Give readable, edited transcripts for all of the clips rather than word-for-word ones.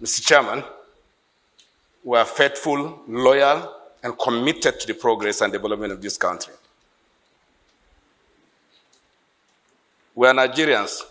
Mr. Chairman, we are faithful, loyal, and committed to the progress and development of this country. We are Nigerians.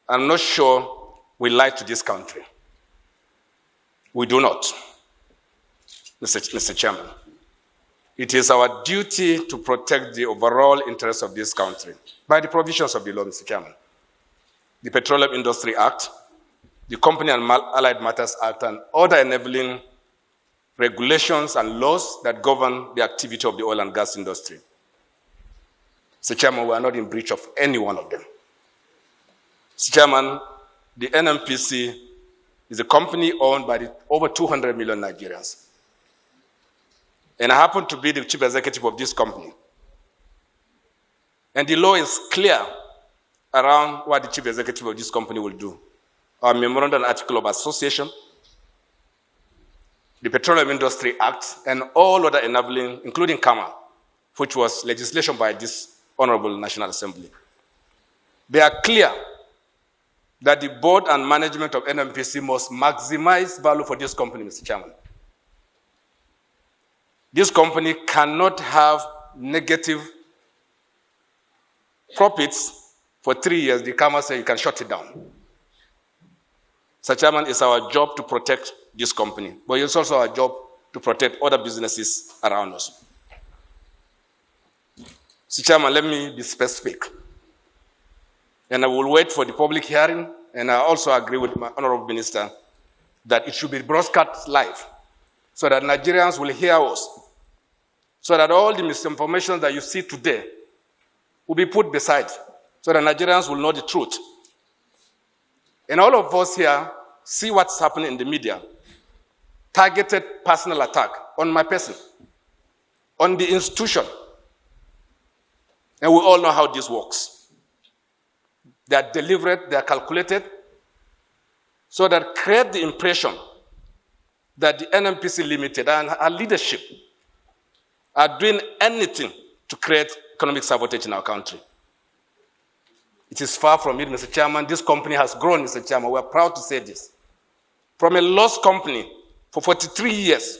I'm not sure we lie to this country. We do not, Mr. Chairman. It is our duty to protect the overall interests of this country by the provisions of the law, Mr. Chairman. The Petroleum Industry Act, the Company and Allied Matters Act, and other enabling regulations and laws that govern the activity of the oil and gas industry. Mr. Chairman, we are not in breach of any one of them. Mr. Chairman, the NNPC is a company owned by over 200 million Nigerians. And I happen to be the chief executive of this company. And the law is clear around what the chief executive of this company will do. Our Memorandum and Article of Association, the Petroleum Industry Act, and all other enabling, including CAMA, which was legislation by this Honorable National Assembly. They are clear that the board and management of NNPC must maximize value for this company, Mr. Chairman. This company cannot have negative profits for 3 years. The CAMA says you can shut it down. Mr. Chairman, it's our job to protect this company, but it's also our job to protect other businesses around us. Mr. Chairman, let me be specific. And I will wait for the public hearing, and I also agree with my Honorable Minister that it should be broadcast live so that Nigerians will hear us, so that all the misinformation that you see today will be put beside, so that Nigerians will know the truth. And all of us here see what's happening in the media. Targeted personal attack on my person, on the institution. And we all know how this works. They are deliberate, they are calculated, so that create the impression that the NNPC Limited and our leadership are doing anything to create economic sabotage in our country. It is far from it, Mr. Chairman. This company has grown, Mr. Chairman. We are proud to say this. From a lost company for 43 years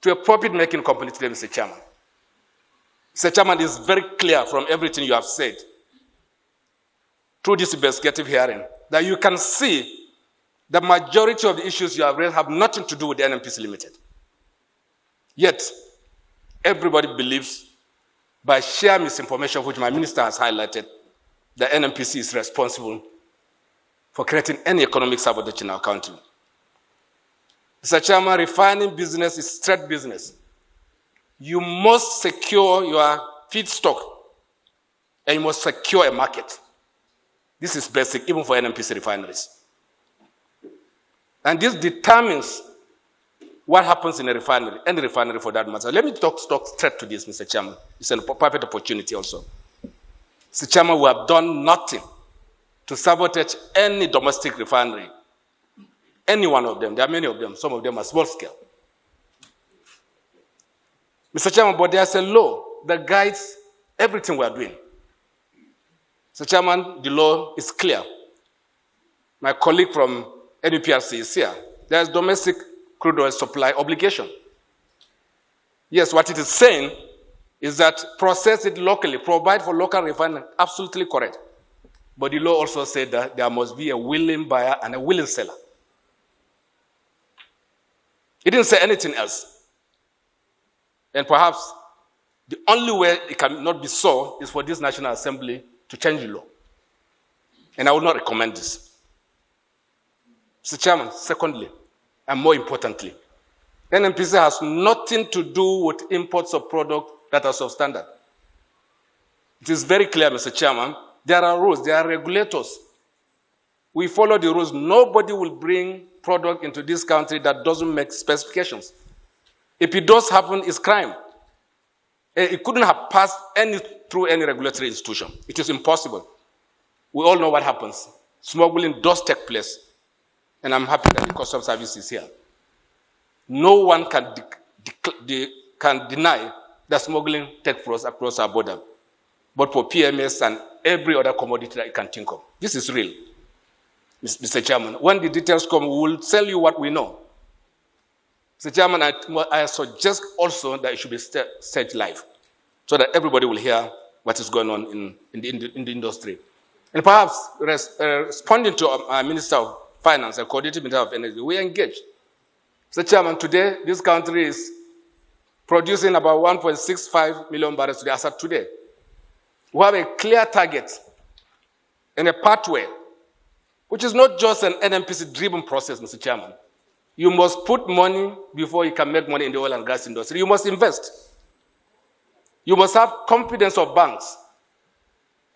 to a profit-making company today, Mr. Chairman. Mr. Chairman, it is very clear from everything you have said through this investigative hearing that you can see the majority of the issues you have raised have nothing to do with the NNPC Limited. Yet, everybody believes, by sheer misinformation, which my minister has highlighted, the NNPC is responsible for creating any economic sabotage in our country. Mr. Chairman, refining business is straight business. You must secure your feedstock, and you must secure a market. This is basic, even for NNPC refineries. And this determines what happens in a refinery, any refinery for that matter. Let me talk straight to this, Mr. Chairman. It's a perfect opportunity also. Mr. Chairman, we have done nothing to sabotage any domestic refinery. Any one of them. There are many of them. Some of them are small scale. Mr. Chairman, but there's a law that guides everything we are doing. Mr. Chairman, the law is clear. My colleague from NNPCL is here. There's domestic crude oil supply obligation. Yes, what it is saying is that process it locally, provide for local refining, absolutely correct. But the law also said that there must be a willing buyer and a willing seller. It didn't say anything else. And perhaps the only way it cannot be so is for this National Assembly to change the law. And I would not recommend this. Mr. Chairman, secondly, and more importantly, NNPC has nothing to do with imports of products that are substandard. It is very clear, Mr. Chairman, there are rules, there are regulators. We follow the rules. Nobody will bring product into this country that doesn't make specifications. If it does happen, it's crime. It couldn't have passed through any regulatory institution. It is impossible. We all know what happens. Smuggling does take place. And I'm happy that the Customs Service is here. No one can deny that smuggling takes place across our border, but for PMS and every other commodity that you can think of. This is real. Mr. Chairman. When the details come, we will tell you what we know. Mr. Chairman, I suggest also that it should be set live so that everybody will hear what is going on in the industry. And perhaps responding to our Minister of Finance and Coordinating Minister of Energy, we engage. Mr. Chairman, today, this country is producing about 1.65 million barrels today, as of today. We have a clear target and a pathway, which is not just an NNPC-driven process, Mr. Chairman. You must put money before you can make money in the oil and gas industry. You must invest. You must have confidence of banks,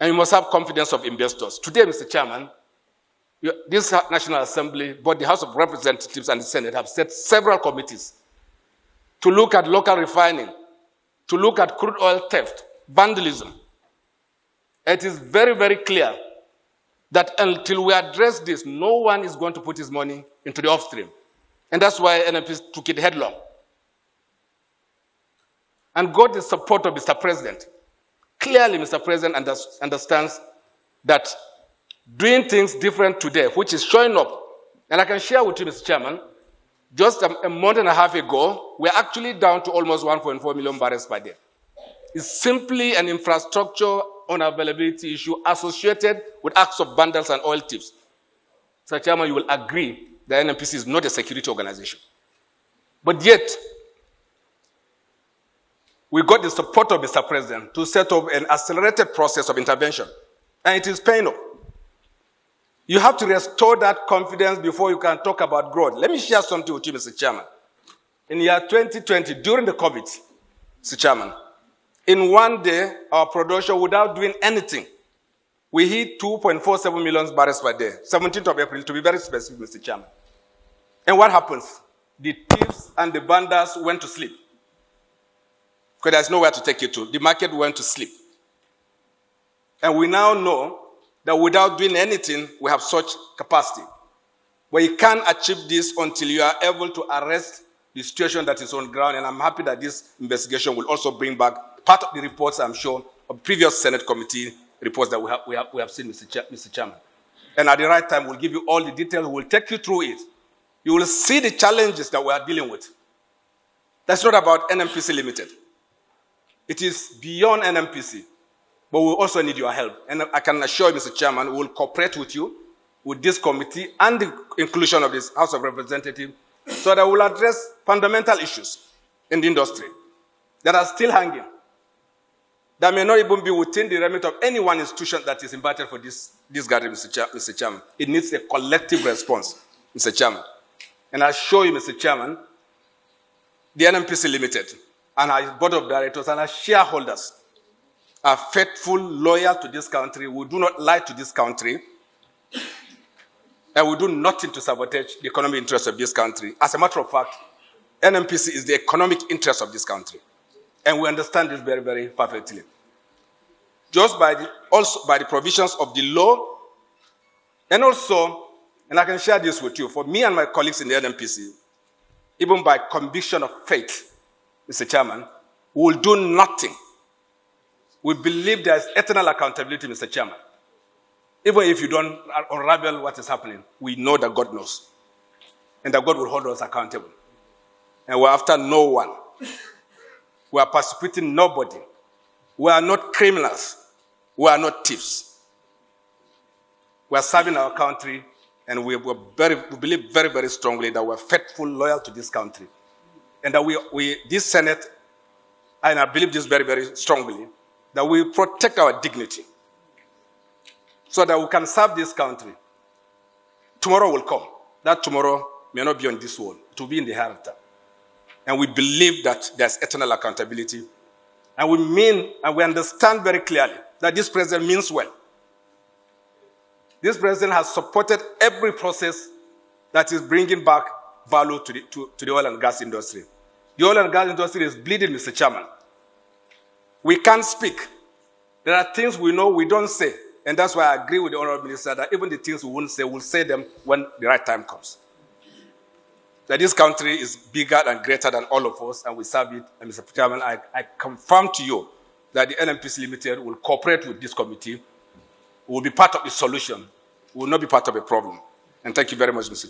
and you must have confidence of investors. Today, Mr. Chairman, this National Assembly, both the House of Representatives and the Senate, have set several committees to look at local refining, to look at crude oil theft, vandalism. It is very, very clear that until we address this, no one is going to put his money into the upstream. And that's why NNPC took it headlong and got the support of Mr. President. Clearly, Mr. President understands that doing things different today, which is showing up, and I can share with you, Mr. Chairman, just a month and a half ago, we're actually down to almost 1.4 million barrels per day. It's simply an infrastructure unavailability issue associated with acts of vandals and oil thieves. Mr. Chairman, you will agree that NNPC is not a security organization. But yet, we got the support of Mr. President to set up an accelerated process of intervention, and it is paying off. You have to restore that confidence before you can talk about growth. Let me share something with you, Mr. Chairman. In the year 2020, during the COVID, Mr. Chairman, in one day, our production, without doing anything, we hit 2.47 million barrels per day, 17th of April, to be very specific, Mr. Chairman. And what happens? The thieves and the bandits went to sleep, because there's nowhere to take it to. The market went to sleep. And we now know that without doing anything, we have such capacity. But you can't achieve this until you are able to arrest the situation that is on ground. And I'm happy that this investigation will also bring back part of the reports, I'm sure, of previous Senate committee reports that we have seen, Mr. Chairman. And at the right time, we'll give you all the details. We'll take you through it. You will see the challenges that we are dealing with. That's not about NNPC Limited. It is beyond NNPC. But we also need your help. And I can assure you, Mr. Chairman, we will cooperate with you, with this committee, and the inclusion of this House of Representatives, so that we'll address fundamental issues in the industry that are still hanging, that may not even be within the remit of any one institution that is invited for this gathering, Mr. Chairman. It needs a collective response, Mr. Chairman. And I assure you, Mr. Chairman, the NNPC Limited and our board of directors and our shareholders are faithful, loyal to this country. We do not lie to this country. And we do nothing to sabotage the economic interests of this country. As a matter of fact, NNPC is the economic interest of this country. And we understand this very, very perfectly. Just also by the provisions of the law, and also, and I can share this with you, for me and my colleagues in the NNPC, even by conviction of faith, Mr. Chairman, we will do nothing. We believe there is eternal accountability, Mr. Chairman. Even if you don't unravel what is happening, we know that God knows. And that God will hold us accountable. And we're after no one. We are persecuting nobody. We are not criminals. We are not thieves. We are serving our country, and we believe very, very strongly that we are faithful, loyal to this country. And that this Senate, and I believe this very, very strongly, that we protect our dignity so that we can serve this country. Tomorrow will come. That tomorrow may not be on this world. It will be in the hereafter. And we believe that there's eternal accountability. And we understand very clearly that this president means well. This president has supported every process that is bringing back value to the oil and gas industry. The oil and gas industry is bleeding, Mr. Chairman. We can't speak. There are things we know we don't say. And that's why I agree with the Honorable Minister that even the things we won't say, we'll say them when the right time comes. That this country is bigger and greater than all of us, and we serve it. And Mr. Chairman, I confirm to you that the NNPC Limited will cooperate with this committee. We will be part of the solution. We will not be part of a problem. And thank you very much, Mr.